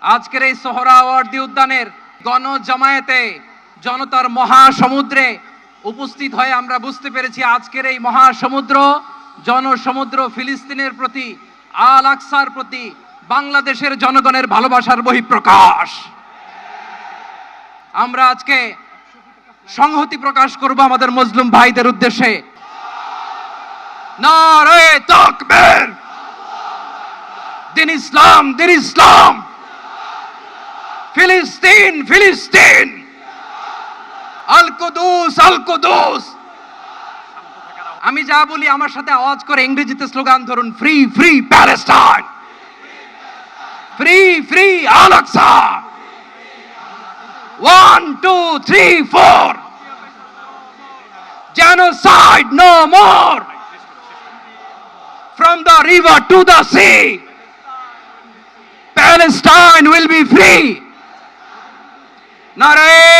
আজকের এই সোহরাওয়ার্দী উদ্যানের গণজামায়াতে জনতার মহাসমুদ্রে উপস্থিত হয়ে আমরা বুঝতে পেরেছি আজকের এই মহাসমুদ্র জনসমুদ্র ফিলিস্তিনের প্রতি আল আকসার প্রতি বাংলাদেশের জনগণের ভালোবাসার বহিঃপ্রকাশ। আমরা আজকে সংহতি প্রকাশ করব আমাদের মুসলিম ভাইদের উদ্দেশ্যে। নারে তাকবীর, দিন ইসলাম, দিন ইসলাম, ফিলিস্তিন, ফিলিস্তিন, আল কুদুস, আল কুদুস। আমি যা বলি আমার সাথে আওয়াজ করে ইংরেজিতে স্লোগান ধরুন, free free Palestine, free free Al Aqsa. 1 2 3 4, genocide no more, from the river to the sea, Palestine will be free. Nare